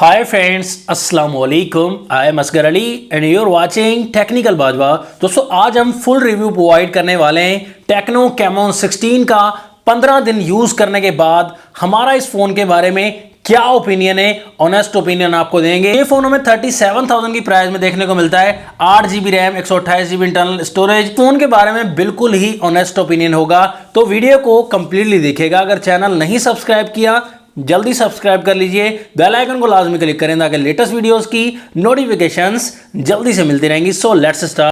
हाय friends, अस्सलाम वालेकुम। I am Asgar Ali and you are watching Technical Bajwa. दोस्तों, आज हम फुल रिव्यू प्रोवाइड करने वाले हैं टेक्नो कैमोन 16 का। 15 दिन यूज करने के बाद हमारा इस फोन के बारे में क्या ओपिनियन है, ऑनेस्ट ओपिनियन आपको देंगे। ये फोन हमें 37,000 की प्राइस में देखने को मिलता है। 8GB RAM, 128GB internal storage. Phone के बारे में बिल्कुल ही ऑनेस्ट ओपिनियन होगा, तो वीडियो को कंप्लीटली देखिएगा। अगर चैनल नहीं सब्सक्राइब किया जल्दी सब्सक्राइब कर लीजिए, बेल आइकन को लाजमी क्लिक करें ताकि लेटेस्ट वीडियोस की नोटिफिकेशंस जल्दी से मिलती रहेंगी। So let's start.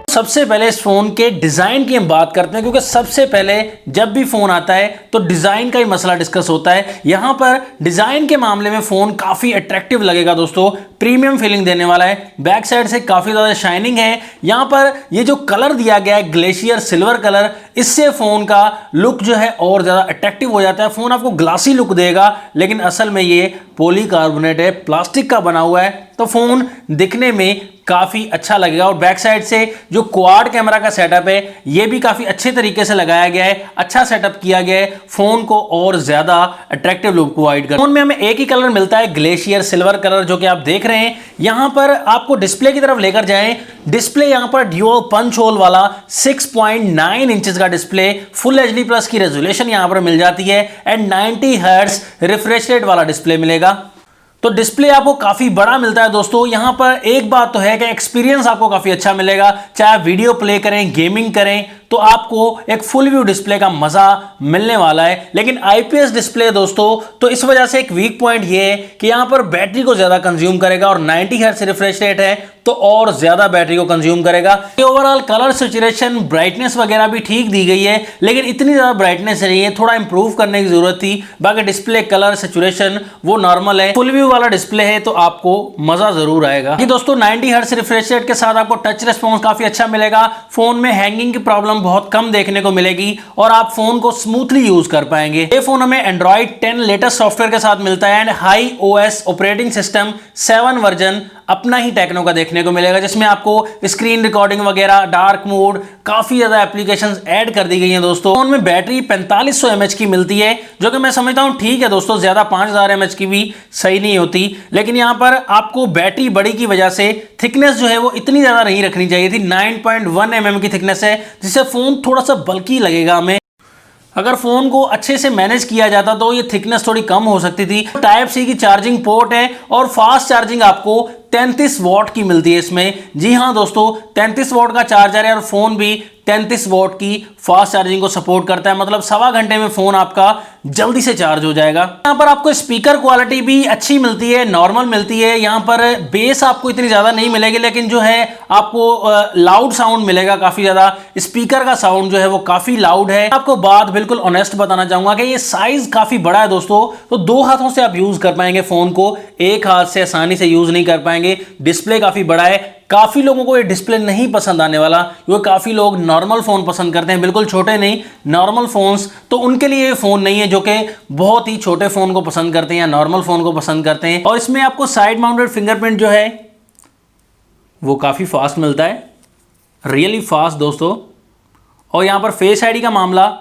सबसे पहले इस फोन के डिजाइन की हम बात करते हैं, क्योंकि सबसे पहले जब भी फोन आता है तो डिजाइन का ही मसला डिस्कस होता है। यहां पर डिजाइन के मामले में फोन काफी अट्रैक्टिव लगेगा दोस्तों, प्रीमियम फीलिंग देने वाला है। बैक साइड से काफी ज्यादा शाइनिंग है। यहां पर ये जो कलर दिया गया है ग्लेशियर सिल्वर कलर, इससे फोन का लुक जो है और ज्यादा अट्रैक्टिव हो जाता है। फोन आपको ग्लासी लुक देगा, लेकिन असल में ये पॉलीकार्बोनेट है, प्लास्टिक का बना हुआ है, तो फोन दिखने में काफी अच्छा लगेगा। और बैक साइड से जो क्वाड कैमरा का सेटअप है ये भी काफी अच्छे तरीके से लगाया गया है, अच्छा सेटअप किया गया है, फोन को और ज्यादा अट्रैक्टिव लुक प्रोवाइड कर। फोन में हमें एक ही कलर मिलता है, ग्लेशियर सिल्वर कलर, जो कि आप देख रहे हैं। यहां पर आपको डिस्प्ले की तरफ लेकर जाएं। डिस्प्ले यहां पर ड्यूअल पंच होल वाला 6.9 इंचेस का डिस्प्ले, फुल एचडी प्लस की रेजोल्यूशन यहां पर मिल जाती है एंड 90 हर्ट्ज रिफ्रेश रेट वाला डिस्प्ले मिलेगा। तो डिस्प्ले आपको काफी बड़ा मिलता है दोस्तों। यहां पर एक बात तो है कि एक्सपीरियंस आपको काफी अच्छा मिलेगा, चाहे आप वीडियो प्ले करें, गेमिंग करें, तो आपको एक फुल व्यू डिस्प्ले का मजा मिलने वाला है। लेकिन आईपीएस डिस्प्ले दोस्तों, तो इस वजह से एक वीक पॉइंट ये है कि यहां पर बैटरी को ज्यादा कंज्यूम करेगा, और 90 हर्ट्ज रिफ्रेश रेट है तो और ज्यादा बैटरी को कंज्यूम करेगा। ओवरऑल कलर सैचुरेशन, ब्राइटनेस वगैरह भी ठीक दी गई है, लेकिन इतनी ज्यादा ब्राइटनेस नहीं है, थोड़ा इंप्रूव करने की जरूरत थी। बाकी डिस्प्ले कलर सैचुरेशन वो नॉर्मल है। फुल व्यू वाला डिस्प्ले है तो आपको मजा जरूर आएगा। कि दोस्तों 90 हर्ट्ज रिफ्रेश रेट के साथ आपको टच रिस्पॉन्स काफी अच्छा मिलेगा। फोन में हैंगिंग की प्रॉब्लम बहुत कम देखने को मिलेगी और आप फोन को स्मूथली यूज कर पाएंगे। ये फोन हमें एंड्रॉइड 10 लेटेस्ट सॉफ्टवेयर के साथ मिलता है and high OS operating system 7 version अपना ही टेक्नो का देखने को मिलेगा, जिसमें आपको स्क्रीन रिकॉर्डिंग वगैरह, डार्क मोड, काफी ज्यादा एप्लीकेशंस ऐड कर दी गई हैं दोस्तों। फोन में बैटरी 4500 mAh की मिलती है, जो कि मैं समझता हूं ठीक है दोस्तों, ज्यादा 5000 mAh की भी सही नहीं होती। लेकिन यहां पर आपको बैटरी बड़ी की वजह से थिकनेस जो है वो इतनी ज्यादा नहीं रखनी चाहिए थी। 9.1 mm की थिकनेस है, जिससे फोन थोड़ा सा बल्की लगेगा हमें। अगर फोन को अच्छे से मैनेज किया जाता तो ये थिकनेस थोड़ी कम हो सकती थी। टाइप सी की चार्जिंग पोर्ट है और फास्ट चार्जिंग आपको 33 वॉट की मिलती है इसमें। जी हां दोस्तों, 33 वॉट का चार्जर है और फोन भी 33 वॉट की फास्ट चार्जिंग को सपोर्ट करता है, मतलब 1.25 घंटे में फोन आपका जल्दी से चार्ज हो जाएगा। यहां पर आपको स्पीकर क्वालिटी भी अच्छी मिलती है, नॉर्मल मिलती है। यहां पर बेस आपको इतनी ज्यादा नहीं मिलेगी, लेकिन जो है आपको लाउड साउंड मिलेगा काफी ज्यादा। स्पीकर का साउंड जो है वो काफी लाउड है। आपको बात बिल्कुल ऑनेस्ट बताना चाहूंगा कि ये साइज काफी बड़ा है दोस्तों, तो 2 हाथों से आप यूज कर पाएंगे फोन को, एक हाथ से आसानी से यूज नहीं कर पाएंगे। डिस्प्ले काफी बड़ा है। काफी लोगों को ये डिस्प्ले नहीं पसंद आने वाला, क्योंकि काफी लोग नॉर्मल फोन पसंद करते हैं, बिल्कुल छोटे नहीं, नॉर्मल फोन्स। तो उनके लिए ये फोन नहीं है, जो कि बहुत ही छोटे फोन को पसंद करते हैं या नॉर्मल फोन को पसंद करते हैं। और इसमें आपको साइड माउंटेड फिंगरप्रिंट जो है वो काफी फास्ट मिलता है, रियली फास्ट दोस्तों। और यहां पर फेस आईडी का मामला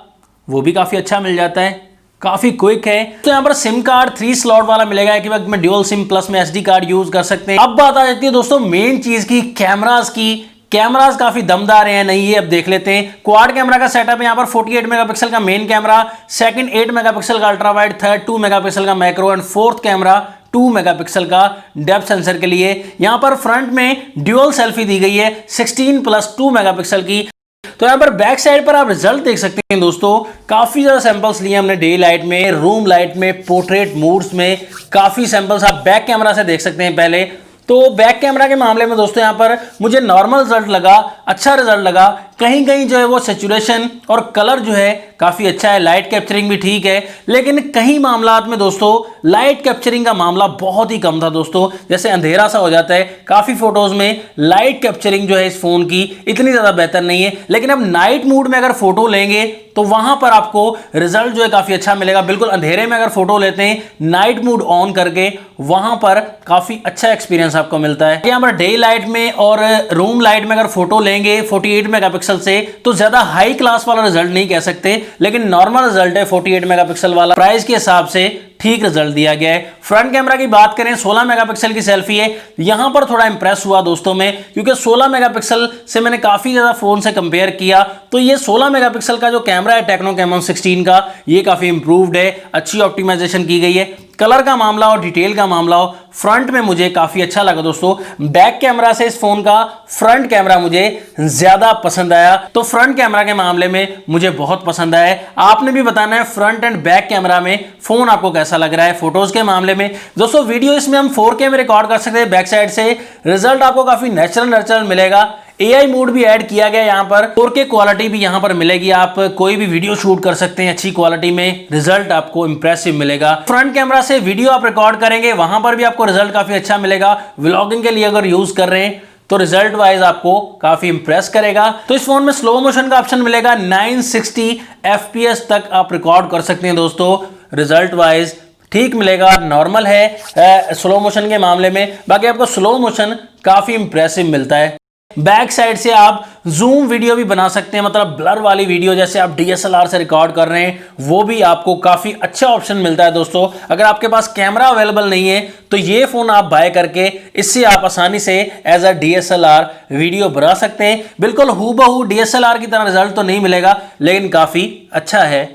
वो भी काफी अच्छा मिल जाता है, काफी क्विक है। तो यहां पर सिम कार्ड 3 स्लॉट वाला मिलेगा कि वक्त में ड्यूअल सिम प्लस में एसडी कार्ड यूज कर सकते हैं। अब बात आ जाती है दोस्तों मेन चीज की, कैमरास की। कैमरास काफी दमदार हैं नहीं, ये अब देख लेते हैं। क्वाड कैमरा का सेटअप है। यहां पर 48 मेगापिक्सल का मेन कैमरा, सेकंड 8 मेगापिक्सल का अल्ट्रा वाइड, थर्ड 2 मेगापिक्सल का macro and fourth camera 2 megapixel का डेप्थ सेंसर के लिए। यहां पर फ्रंट में ड्यूअल सेल्फी दी गई है 16+2 मेगापिक्सल की। तो यहां पर बैक साइड पर आप रिजल्ट देख सकते हैं दोस्तों, काफी ज्यादा सैंपल्स लिए हमने डे लाइट में, रूम लाइट में, पोर्ट्रेट मोड्स में, काफी सैंपल्स आप बैक कैमरा से देख सकते हैं पहले। तो बैक कैमरा के मामले में दोस्तों यहां पर मुझे नॉर्मल रिजल्ट लगा, अच्छा रिजल्ट लगा। कहीं कहीं जो है वो सैचुरेशन और कलर जो है काफी अच्छा है, लाइट कैप्चरिंग भी ठीक है, लेकिन कहीं मामलात में दोस्तों लाइट कैप्चरिंग का मामला बहुत ही कम था दोस्तों, जैसे अंधेरा सा हो जाता है। काफी फोटोज में लाइट कैप्चरिंग जो है इस फोन की इतनी ज्यादा बेहतर नहीं है, लेकिन अब नाइट मूड में अगर फोटो लेंगे तो वहां पर आपको रिजल्ट जो है काफी अच्छा मिलेगा। बिल्कुल अंधेरे में अगर फोटो लेते हैं नाइट मूड ऑन करके, वहां पर काफी अच्छा एक्सपीरियंस आपको मिलता है। यहां पर डे लाइट में और रूम लाइट में अगर फोटो लेंगे 48 मेगापिक्सल मेगापिक्सल से, तो ज्यादा हाई क्लास वाला रिजल्ट नहीं कह सकते, लेकिन नॉर्मल रिजल्ट है 48 मेगापिक्सल वाला। प्राइस के हिसाब से ठीक रिजल्ट दिया गया है। फ्रंट कैमरा की बात करें, 16 मेगापिक्सल की सेल्फी है। यहां पर थोड़ा इंप्रेस हुआ दोस्तों में, क्योंकि 16 मेगापिक्सल से मैंने काफी ज्यादा फोन से कंपेयर किया, तो ये 16 मेगापिक्सल का जो कैमरा है टेक्नो कैमन 16 का, ये काफी इंप्रूव्ड है, अच्छी ऑप्टिमाइजेशन की गई है। कलर का मामला हो, डिटेल का मामला हो, फ्रंट में मुझे काफी अच्छा लगा दोस्तों। बैक कैमरा से इस फोन का फ्रंट कैमरा मुझे ज्यादा पसंद आया, तो फ्रंट कैमरा के मामले में मुझे बहुत पसंद आया। आपने भी बताना है फ्रंट एंड बैक कैमरा में फोन आपको कैसा लग रहा है। फोटोज के मामले में दोस्तों वीडियो इसमें हम 4K में रिकॉर्ड कर सकते हैं बैक साइड से, रिजल्ट आपको काफी नेचुरल मिलेगा। AI मोड भी ऐड किया गया यहाँ पर, 4K क्वालिटी भी यहाँ पर मिलेगी। आप कोई भी वीडियो शूट कर सकते हैं अच्छी क्वालिटी में, रिजल्ट आपको इंप्रेसिव मिलेगा। फ्रंट कैमरा से वीडियो आप रिकॉर्ड करेंगे, वहां पर भी आपको रिजल्ट काफी अच्छा मिलेगा। व्लॉगिंग के लिए अगर यूज कर रहे हैं तो रिजल्ट वाइज आपको काफी इंप्रेस करेगा। तो इस फोन में स्लो मोशन का ऑप्शन मिलेगा, 960 FPS तक आप रिकॉर्ड कर सकते हैं दोस्तों। रिजल्ट वाइज ठीक मिलेगा, नॉर्मल है स्लो मोशन के मामले में। बाकी आपको स्लो मोशन काफी इंप्रेसिव मिलता है। बैक साइड से आप जूम वीडियो भी बना सकते हैं, मतलब ब्लर वाली वीडियो, जैसे आप DSLR से रिकॉर्ड कर रहे हैं, वो भी आपको काफी अच्छा ऑप्शन मिलता है दोस्तों। अगर आपके पास कैमरा अवेलेबल नहीं है तो ये फोन आप बाय करके इससे आप आसानी से एज अ DSLR वीडियो बना सकते हैं। बिल्कुल हूबहू DSLR की तरह रिजल्ट तो नहीं मिलेगा, लेकिन काफी अच्छा है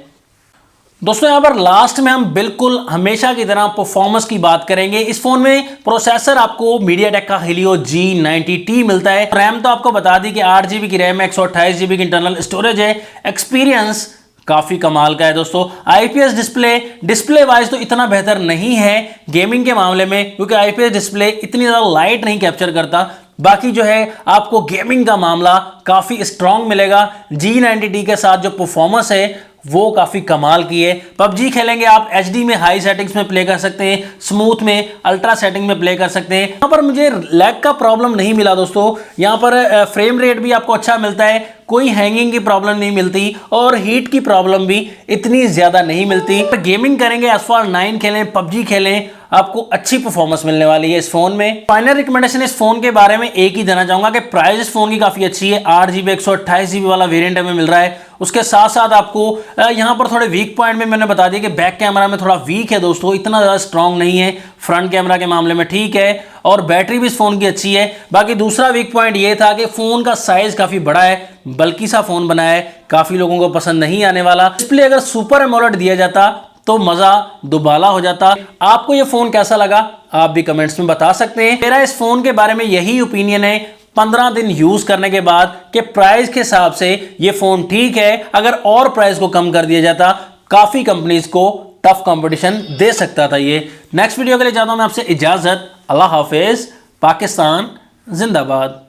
दोस्तों। यहां पर लास्ट में हम बिल्कुल हमेशा की तरह परफॉर्मेंस की बात करेंगे। इस फोन में प्रोसेसर आपको MediaTek का Helio G90T मिलता है। रैम तो आपको बता दी कि 8 GB की रैम है, 128 GB की इंटरनल स्टोरेज है। एक्सपीरियंस काफी कमाल का है दोस्तों। IPS डिस्प्ले वाइज तो इतना बेहतर नहीं है गेमिंग के मामले में, क्योंकि IPS डिस्प्ले इतनी ज्यादा लाइट नहीं कैप्चर करता। बाकी जो है आपको गेमिंग का मामला काफी स्ट्रांग मिलेगा। G90T के साथ जो परफॉर्मेंस है वो काफी कमाल की है। PUBG खेलेंगे आप, HD में हाई सेटिंग्स में प्ले कर सकते हैं, स्मूथ में अल्ट्रा सेटिंग में प्ले कर सकते हैं। यहाँ पर मुझे लैग का प्रॉब्लम नहीं मिला दोस्तों। यहाँ पर फ्रेम रेट भी आपको अच्छा मिलता है, कोई हैंगिंग की प्रॉब्लम नहीं मिलती, और हीट की प्रॉब्लम भी इतनी ज्यादा नहीं मिलती। गेमिंग करेंगे, Asphalt 9 खेलें, PUBG खेलें, आपको अच्छी परफॉर्मेंस मिलने वाली है इस फोन में। फाइनल रिकमेंडेशन इस फोन के बारे में एक ही देना चाहूंगा कि प्राइस इस फोन की काफी अच्छी है। 8 GB 128 GB वाला वेरिएंट हमें मिल रहा है। उसके साथ साथ आपको यहाँ पर थोड़े वीक पॉइंट में मैंने बता दिया कि बैक कैमरा में थोड़ा वीक है दोस्तों, इतना ज़्यादा स्ट्रांग नहीं है। फ्रंट कैमरा के मामले में ठीक है, और बैटरी भी इस फोन की अच्छी है। बाकी दूसरा वीक पॉइंट ये था कि फोन का साइज काफी बड़ा है, बल्कि सा फोन बना है, काफी लोगों को पसंद नहीं आने वाला। डिस्प्ले अगर सुपर एमोलेड दिया जाता तो मजा दुबाला हो जाता। आपको ये फोन कैसा लगा आप भी कमेंट्स में बता सकते हैं। मेरा इस फोन के बारे में यही ओपिनियन है 15 दिन यूज करने के बाद कि प्राइस के हिसाब से ये फोन ठीक है। अगर और प्राइस को कम कर दिया जाता, काफी कंपनीज को टफ कंपटीशन दे सकता था ये। नेक्स्ट वीडियो के लिए चाहता हूं मैं आपसे इजाजत। अल्लाह हाफिज, पाकिस्तान जिंदाबाद।